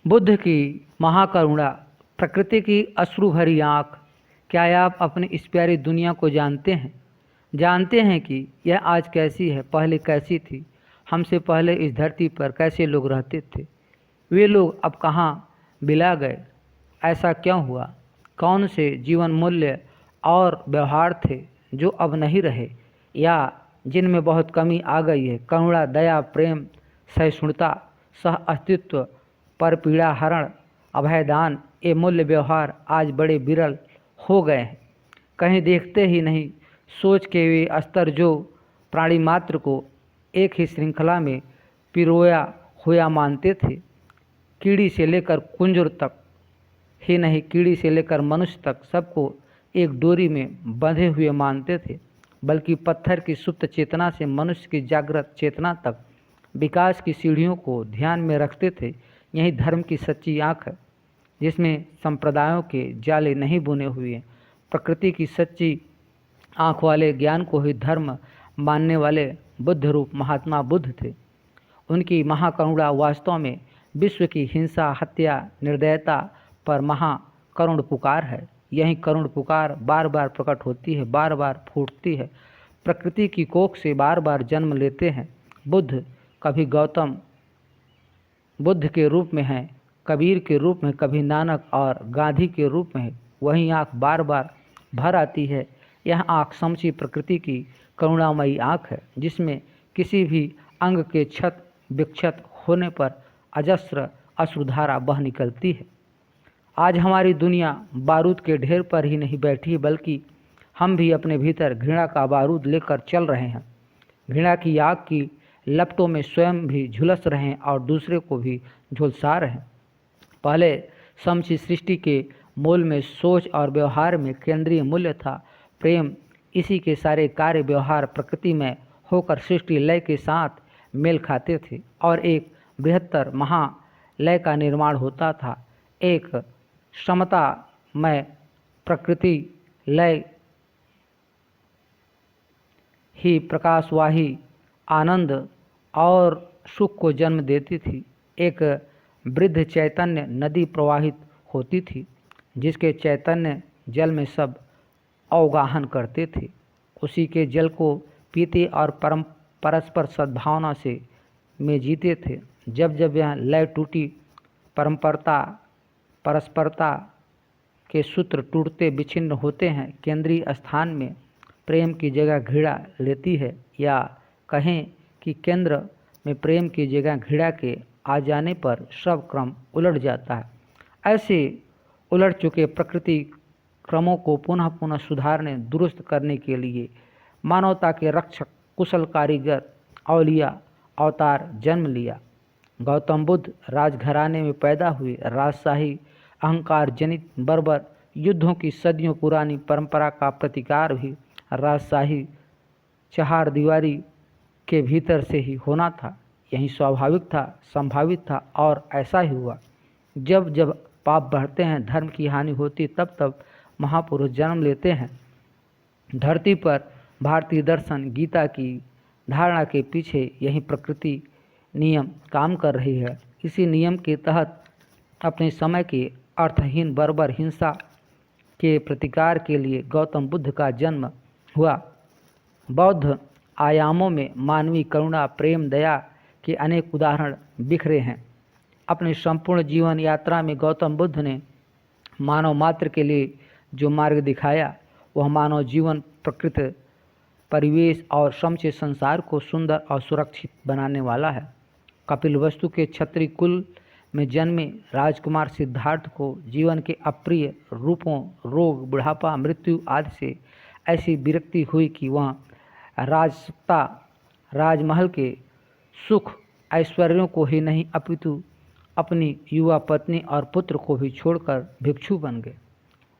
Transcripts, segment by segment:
बुद्ध की महाकरुणा, प्रकृति की अश्रु भरी आँख। क्या आप अपनी इस प्यारी दुनिया को जानते हैं? जानते हैं कि यह आज कैसी है, पहले कैसी थी? हमसे पहले इस धरती पर कैसे लोग रहते थे? वे लोग अब कहाँ बिला गए? ऐसा क्यों हुआ? कौन से जीवन मूल्य और व्यवहार थे जो अब नहीं रहे, या जिनमें बहुत कमी आ गई है? करुणा, दया, प्रेम, सहिष्णुता, सह अस्तित्व, परपीड़ा हरण, अभयदान, ये मूल्य व्यवहार आज बड़े विरल हो गए हैं। कहीं देखते ही नहीं। सोच के वे स्तर जो प्राणी मात्र को एक ही श्रृंखला में पिरोया हुआ मानते थे, कीड़ी से लेकर कुंजर तक ही नहीं, कीड़ी से लेकर मनुष्य तक सबको एक डोरी में बंधे हुए मानते थे, बल्कि पत्थर की सुप्त चेतना से मनुष्य की जागृत चेतना तक विकास की सीढ़ियों को ध्यान में रखते थे। यही धर्म की सच्ची आँख है, जिसमें संप्रदायों के जाले नहीं बुने हुए। प्रकृति की सच्ची आँख वाले ज्ञान को ही धर्म मानने वाले बुद्ध रूप महात्मा बुद्ध थे। उनकी महाकरुणा वास्तव में विश्व की हिंसा, हत्या, निर्दयता पर महाकरुण पुकार है। यही करुण पुकार बार बार प्रकट होती है, बार बार फूटती है, प्रकृति की कोख से बार बार जन्म लेते हैं। बुद्ध कभी गौतम बुद्ध के रूप में है, कबीर के रूप में, कभी नानक और गांधी के रूप में है। वही आँख बार बार भर आती है। यह आँख समची प्रकृति की करुणामयी आँख है, जिसमें किसी भी अंग के क्षत विक्षत होने पर अजस्र अश्रुधारा बह निकलती है। आज हमारी दुनिया बारूद के ढेर पर ही नहीं बैठी, बल्कि हम भी अपने भीतर घृणा का बारूद लेकर चल रहे हैं। घृणा की आग की लपटों में स्वयं भी झुलस रहे हैं और दूसरे को भी झुलसा रहे हैं। पहले समची सृष्टि के मूल में, सोच और व्यवहार में केंद्रीय मूल्य था प्रेम। इसी के सारे कार्य व्यवहार प्रकृति में होकर सृष्टि लय के साथ मेल खाते थे और एक बृहत्तर महालय का निर्माण होता था। एक समता में प्रकृति लय ही प्रकाशवाही आनंद और सुख को जन्म देती थी। एक वृद्ध चैतन्य नदी प्रवाहित होती थी, जिसके चैतन्य जल में सब अवगाहन करते थे। उसी के जल को पीते और परस्पर सद्भावना से में जीते थे। जब जब यह लय टूटी, परस्परता के सूत्र टूटते विच्छिन्न होते हैं। केंद्रीय स्थान में प्रेम की जगह घृणा लेती है, या कहें कि केंद्र में प्रेम की जगह घृणा के आ जाने पर सब क्रम उलट जाता है। ऐसे उलट चुके प्रकृति क्रमों को पुनः पुनः सुधारने, दुरुस्त करने के लिए मानवता के रक्षक कुशल कारीगर औलिया अवतार जन्म लिया। गौतम बुद्ध राजघराने में पैदा हुए। राजशाही अहंकार जनित बर्बर युद्धों की सदियों पुरानी परंपरा का प्रतिकार भी राजशाही चहार दीवारी के भीतर से ही होना था। यही स्वाभाविक था, संभावित था, और ऐसा ही हुआ। जब जब पाप बढ़ते हैं, धर्म की हानि होती, तब तब महापुरुष जन्म लेते हैं। धरती पर भारतीय दर्शन गीता की धारणा के पीछे यही प्रकृति नियम काम कर रही है। इसी नियम के तहत अपने समय के अर्थहीन बर्बर हिंसा के प्रतिकार के लिए गौतम बुद्ध का जन्म हुआ। बौद्ध आयामों में मानवीय करुणा, प्रेम, दया के अनेक उदाहरण बिखरे हैं। अपने संपूर्ण जीवन यात्रा में गौतम बुद्ध ने मानव मात्र के लिए जो मार्ग दिखाया, वह मानव जीवन, प्रकृति, परिवेश और समचे संसार को सुंदर और सुरक्षित बनाने वाला है। कपिलवस्तु के क्षत्रिय कुल में जन्मे राजकुमार सिद्धार्थ को जीवन के अप्रिय रूपों, रोग, बुढ़ापा, मृत्यु आदि से ऐसी विरक्ति हुई कि वह राजसत्ता, राजमहल के सुख ऐश्वर्यों को ही नहीं, अपितु अपनी युवा पत्नी और पुत्र को भी छोड़कर भिक्षु बन गए।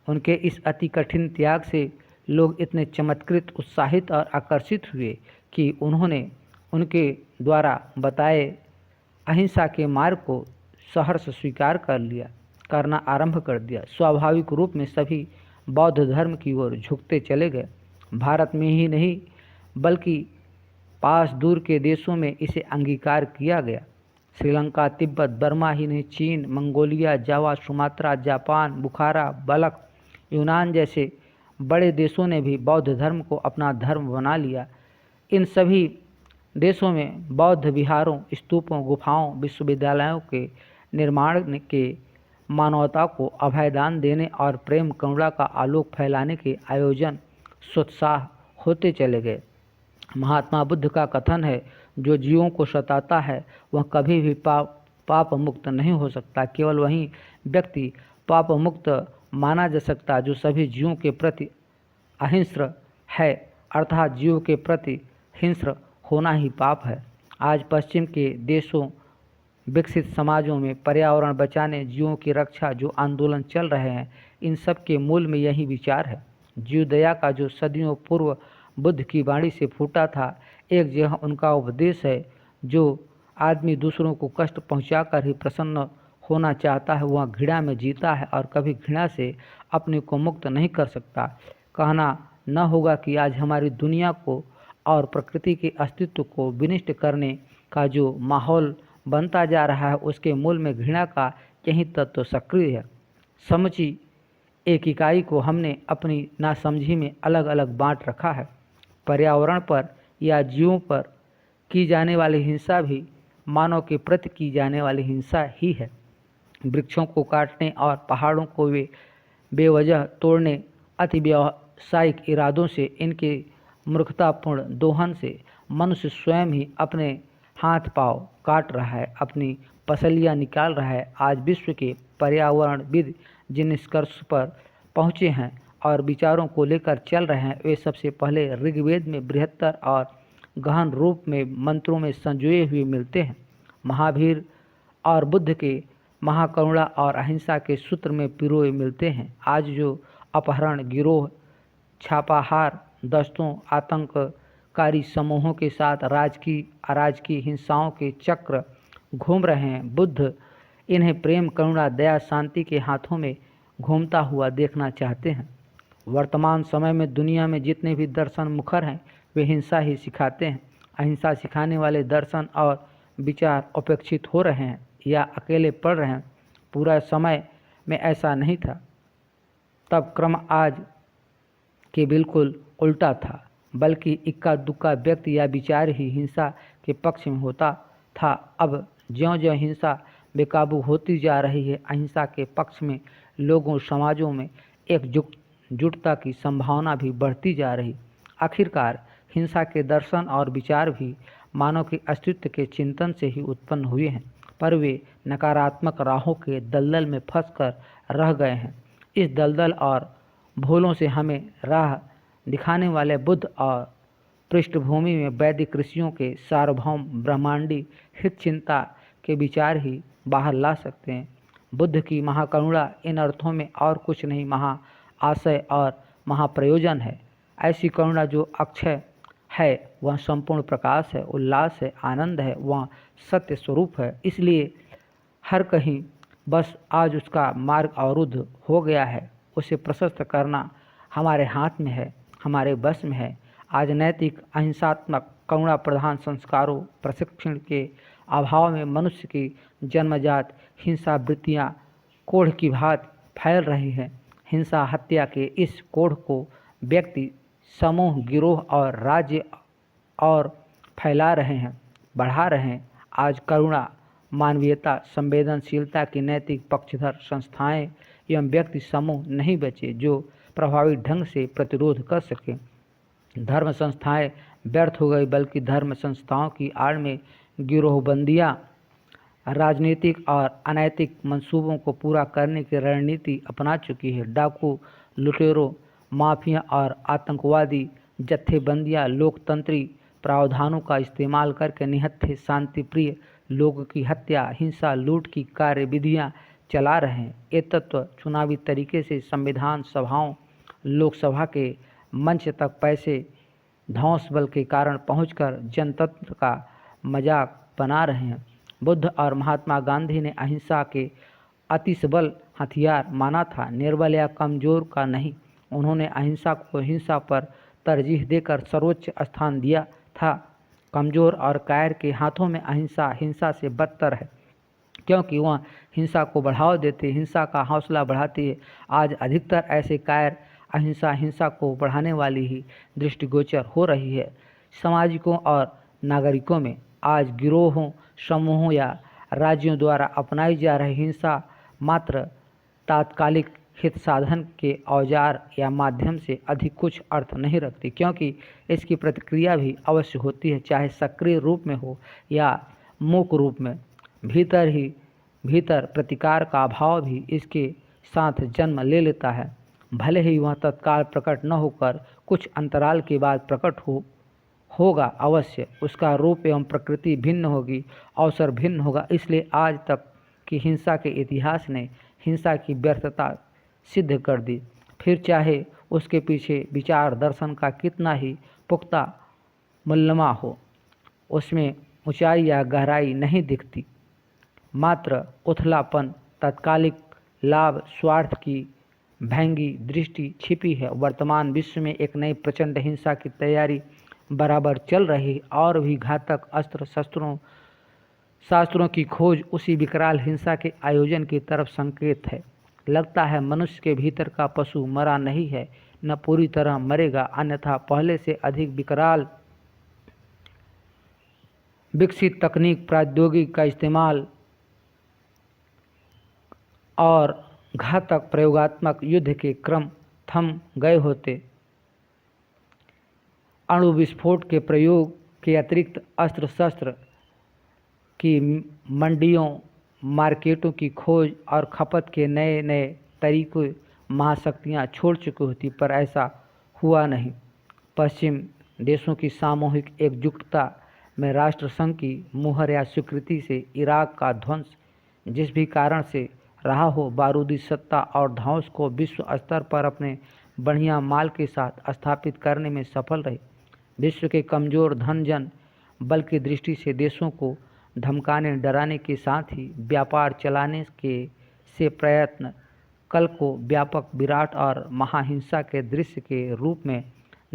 उनके इस अति कठिन त्याग से लोग इतने चमत्कृत, उत्साहित और आकर्षित हुए कि उन्होंने उनके द्वारा बताए अहिंसा के मार्ग को सहर्ष स्वीकार करना आरंभ कर दिया। स्वाभाविक रूप में सभी बौद्ध धर्म की ओर झुकते चले गए। भारत में ही नहीं, बल्कि पास दूर के देशों में इसे अंगीकार किया गया। श्रीलंका, तिब्बत, बर्मा ही नहीं, चीन, मंगोलिया, जावा, सुमात्रा, जापान, बुखारा, बलख, यूनान जैसे बड़े देशों ने भी बौद्ध धर्म को अपना धर्म बना लिया। इन सभी देशों में बौद्ध विहारों, स्तूपों, गुफाओं, विश्वविद्यालयों के निर्माण के मानवता को अभयदान देने और प्रेम करुणा का आलोक फैलाने के आयोजन सोत्साह होते चले गए। महात्मा बुद्ध का कथन है, जो जीवों को सताता है वह कभी भी पाप मुक्त नहीं हो सकता। केवल वही व्यक्ति पाप मुक्त माना जा सकता जो सभी जीवों के प्रति अहिंस्र है, अर्थात जीवों के प्रति हिंस्र होना ही पाप है। आज पश्चिम के देशों, विकसित समाजों में पर्यावरण बचाने, जीवों की रक्षा जो आंदोलन चल रहे हैं, इन सब के मूल में यही विचार है। जीव दया का जो सदियों पूर्व बुद्ध की वाणी से फूटा था, एक यह उनका उपदेश है, जो आदमी दूसरों को कष्ट पहुंचाकर ही प्रसन्न होना चाहता है वह घृणा में जीता है और कभी घृणा से अपने को मुक्त नहीं कर सकता। कहना न होगा कि आज हमारी दुनिया को और प्रकृति के अस्तित्व को विनिष्ट करने का जो माहौल बनता जा रहा है, उसके मूल में घृणा का यही तत्व सक्रिय है। समूची एक इकाई को हमने अपनी नासमझी में अलग अलग बांट रखा है। पर्यावरण पर या जीवों पर की जाने वाली हिंसा भी मानव के प्रति की जाने वाली हिंसा ही है। वृक्षों को काटने और पहाड़ों को बेवजह तोड़ने, अति व्यावसायिक इरादों से, इनके मूर्खतापूर्ण दोहन से मनुष्य स्वयं ही अपने हाथ पांव काट रहा है, अपनी पसलियां निकाल रहा है। आज विश्व के पर्यावरणविद जिन निष्कर्ष पर पहुँचे हैं और विचारों को लेकर चल रहे हैं, वे सबसे पहले ऋग्वेद में बृहत्तर और गहन रूप में मंत्रों में संजोए हुए मिलते हैं। महावीर और बुद्ध के महाकरुणा और अहिंसा के सूत्र में पिरोए मिलते हैं। आज जो अपहरण, गिरोह, छापाहार दस्तों, आतंककारी समूहों के साथ अराजकी हिंसाओं के चक्र घूम रहे हैं, बुद्ध इन्हें प्रेम, करुणा, दया, शांति के हाथों में घूमता हुआ देखना चाहते हैं। वर्तमान समय में दुनिया में जितने भी दर्शन मुखर हैं, वे हिंसा ही सिखाते हैं। अहिंसा सिखाने वाले दर्शन और विचार उपेक्षित हो रहे हैं या अकेले पड़ रहे हैं। पूरा समय में ऐसा नहीं था, तब क्रम आज के बिल्कुल उल्टा था, बल्कि इक्का दुक्का व्यक्ति या विचार ही हिंसा के पक्ष में होता था। अब ज्यों-ज्यों हिंसा बेकाबू होती जा रही है, अहिंसा के पक्ष में लोगों, समाजों में एकजुटता की संभावना भी बढ़ती जा रही। आखिरकार हिंसा के दर्शन और विचार भी मानव के अस्तित्व के चिंतन से ही उत्पन्न हुए हैं, पर वे नकारात्मक राहों के दलदल में फंसकर रह गए हैं। इस दलदल और भूलों से हमें राह दिखाने वाले बुद्ध और पृष्ठभूमि में वैदिक ऋषियों के सार्वभौम ब्रह्मांडी हित चिंता के विचार ही बाहर ला सकते हैं। बुद्ध की महाकरुणा इन अर्थों में और कुछ नहीं, महा आशय और महाप्रयोजन है। ऐसी करुणा जो अक्षय है, वह संपूर्ण प्रकाश है, उल्लास है, आनंद है, वह सत्य स्वरूप है। इसलिए हर कहीं बस आज उसका मार्ग अवरुद्ध हो गया है। उसे प्रशस्त करना हमारे हाथ में है, हमारे बस में है। आज नैतिक, अहिंसात्मक, करुणा प्रधान संस्कारों, प्रशिक्षण के अभाव में मनुष्य की जन्मजात हिंसा वृत्तियाँ कोढ़ की भांति फैल रही हैं। हिंसा, हत्या के इस कोढ़ को व्यक्ति, समूह, गिरोह और राज्य और फैला रहे हैं, बढ़ा रहे हैं। आज करुणा, मानवीयता, संवेदनशीलता की नैतिक पक्षधर संस्थाएं एवं व्यक्ति समूह नहीं बचे जो प्रभावी ढंग से प्रतिरोध कर सके। धर्म संस्थाएं व्यर्थ हो गई, बल्कि धर्म संस्थाओं की आड़ में गिरोहबंदियां राजनीतिक और अनैतिक मंसूबों को पूरा करने की रणनीति अपना चुकी है। डाकू, लुटेरों, माफिया और आतंकवादी जत्थेबंदियां लोकतंत्री प्रावधानों का इस्तेमाल करके निहत्थे शांतिप्रिय लोगों की हत्या, हिंसा, लूट की कार्यविधियां चला रहे हैं। ये तत्व चुनावी तरीके से संविधान सभाओं, लोकसभा के मंच तक पैसे ध्वंस बल के कारण पहुंचकर जनतंत्र का मजाक बना रहे हैं। बुद्ध और महात्मा गांधी ने अहिंसा के अतिसबल हथियार माना था, निर्बल या कमजोर का नहीं। उन्होंने अहिंसा को हिंसा पर तरजीह देकर सर्वोच्च स्थान दिया था। कमज़ोर और कायर के हाथों में अहिंसा हिंसा से बदतर है, क्योंकि वह हिंसा को बढ़ावा देते, हिंसा का हौसला बढ़ाती है। आज अधिकतर ऐसे कायर अहिंसा हिंसा को बढ़ाने वाली ही दृष्टिगोचर हो रही है। सामाजिकों और नागरिकों में आज गिरोहों, समूहों या राज्यों द्वारा अपनाई जा रही हिंसा मात्र तात्कालिक हित साधन के औजार या माध्यम से अधिक कुछ अर्थ नहीं रखती, क्योंकि इसकी प्रतिक्रिया भी अवश्य होती है, चाहे सक्रिय रूप में हो या मूक रूप में। भीतर प्रतिकार का अभाव भी इसके साथ जन्म ले लेता है। भले ही वह तत्काल प्रकट न होकर कुछ अंतराल के बाद प्रकट होगा अवश्य, उसका रूप एवं प्रकृति भिन्न होगी, अवसर भिन्न होगा। इसलिए आज तक की हिंसा के इतिहास ने हिंसा की व्यर्थता सिद्ध कर दी, फिर चाहे उसके पीछे विचार दर्शन का कितना ही पुख्ता मुल्लमा हो, उसमें ऊंचाई या गहराई नहीं दिखती। मात्र उथलापन, तात्कालिक लाभ, स्वार्थ की भैंगी दृष्टि छिपी है। वर्तमान विश्व में एक नई प्रचंड हिंसा की तैयारी बराबर चल रही और भी घातक अस्त्र शास्त्रों की खोज उसी विकराल हिंसा के आयोजन की तरफ संकेत है। लगता है मनुष्य के भीतर का पशु मरा नहीं है, न पूरी तरह मरेगा, अन्यथा पहले से अधिक विकराल विकसित तकनीक, प्रौद्योगिकी का इस्तेमाल और घातक प्रयोगात्मक युद्ध के क्रम थम गए होते। अणु विस्फोट के प्रयोग के अतिरिक्त अस्त्र शस्त्र की मंडियों, मार्केटों की खोज और खपत के नए नए तरीके महाशक्तियाँ छोड़ चुकी होती, पर ऐसा हुआ नहीं। पश्चिम देशों की सामूहिक एकजुटता में राष्ट्रसंघ की मुहर या स्वीकृति से इराक का ध्वंस जिस भी कारण से रहा हो, बारूदी सत्ता और ध्वंस को विश्व स्तर पर अपने बढ़िया माल के साथ स्थापित करने में सफल रही। विश्व के कमज़ोर धनजन बल की दृष्टि से देशों को धमकाने डराने के साथ ही व्यापार चलाने से प्रयत्न कल को व्यापक विराट और महाहिंसा के दृश्य के रूप में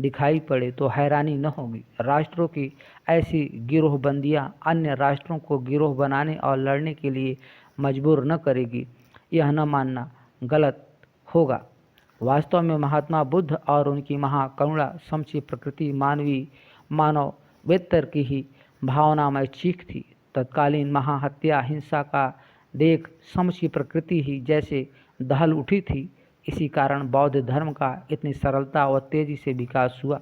दिखाई पड़े तो हैरानी न होगी। राष्ट्रों की ऐसी गिरोहबंदियां अन्य राष्ट्रों को गिरोह बनाने और लड़ने के लिए मजबूर न करेगी, यह न मानना गलत होगा। वास्तव में महात्मा बुद्ध और उनकी महाकरुणा समची प्रकृति मानवेतर की ही भावनामय चीख थी। तत्कालीन महाहत्या हिंसा का देख समची प्रकृति ही जैसे दहल उठी थी। इसी कारण बौद्ध धर्म का इतनी सरलता व तेजी से विकास हुआ।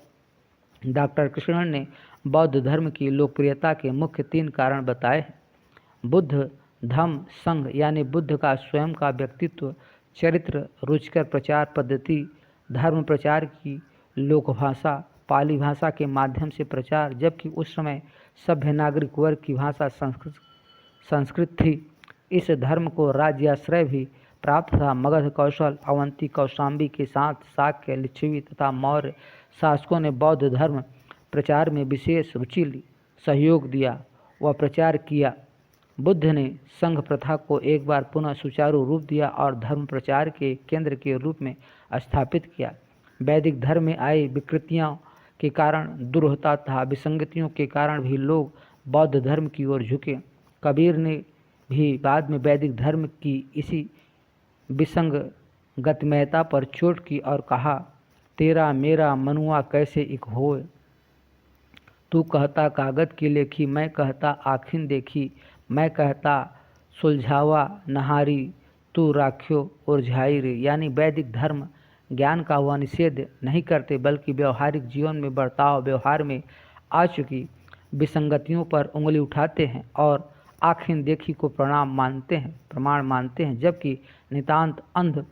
डॉक्टर कृष्णन ने बौद्ध धर्म की लोकप्रियता के मुख्य 3 कारण बताए हैं। बुद्ध धम्म संघ यानी बुद्ध का स्वयं का व्यक्तित्व, चरित्र, रुचिकर प्रचार पद्धति, धर्म प्रचार की लोकभाषा, पाली भाषा के माध्यम से प्रचार, जबकि उस समय सभ्य नागरिक वर्ग की भाषा संस्कृत थी। इस धर्म को राज्याश्रय भी प्राप्त था। मगध, कौशल, अवंती, कौशाम्बी के साथ शाक्य, लिच्छवी तथा मौर्य शासकों ने बौद्ध धर्म प्रचार में विशेष रुचि ली, सहयोग दिया व प्रचार किया। बुद्ध ने संघ प्रथा को एक बार पुनः सुचारू रूप दिया और धर्म प्रचार के केंद्र के रूप में स्थापित किया। वैदिक धर्म में आई विकृतियों के कारण, दुरूहता तथा विसंगतियों के कारण भी लोग बौद्ध धर्म की ओर झुके। कबीर ने भी बाद में वैदिक धर्म की इसी विसंगतमयता पर चोट की और कहा, तेरा मेरा मनुआ कैसे एक होए। तू कहता कागज की लेखी, मैं कहता आखिन देखी, मैं कहता सुलझावा नहारी, तू राख्यो उलझाई रे। यानी वैदिक धर्म ज्ञान का वह निषेध नहीं करते, बल्कि व्यवहारिक जीवन में बर्ताव व्यवहार में आ चुकी विसंगतियों पर उंगली उठाते हैं और आखिन देखी को प्रमाण मानते हैं, जबकि नितांत अंध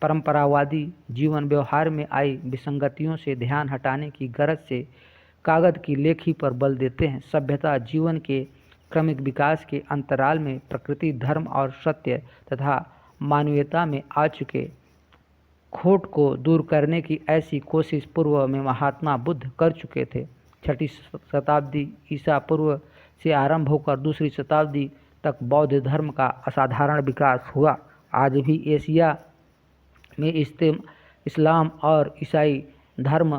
परंपरावादी जीवन व्यवहार में आई विसंगतियों से ध्यान हटाने की गरज से कागज की लेखी पर बल देते हैं। सभ्यता जीवन के क्रमिक विकास के अंतराल में प्रकृति, धर्म और सत्य तथा मानवीयता में आ चुके खोट को दूर करने की ऐसी कोशिश पूर्व में महात्मा बुद्ध कर चुके थे। 6वीं शताब्दी ईसा पूर्व से आरंभ होकर 2री शताब्दी तक बौद्ध धर्म का असाधारण विकास हुआ। आज भी एशिया में इस्लाम और ईसाई धर्म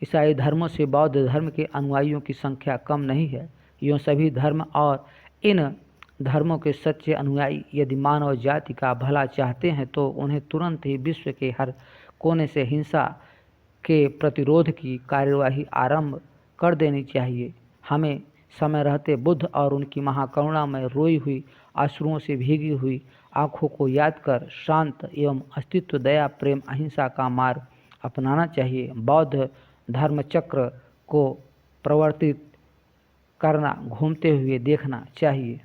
ईसाई धर्मों से बौद्ध धर्म के अनुयायियों की संख्या कम नहीं है। यूँ सभी धर्म और इन धर्मों के सच्चे अनुयायी यदि मानव जाति का भला चाहते हैं तो उन्हें तुरंत ही विश्व के हर कोने से हिंसा के प्रतिरोध की कार्यवाही आरंभ कर देनी चाहिए। हमें समय रहते बुद्ध और उनकी महाकरुणा में रोई हुई आंसुओं से भीगी हुई आँखों को याद कर शांत एवं अस्तित्व, दया, प्रेम, अहिंसा का मार्ग अपनाना चाहिए। बौद्ध धर्म चक्र को प्रवर्तित करना, घूमते हुए देखना चाहिए।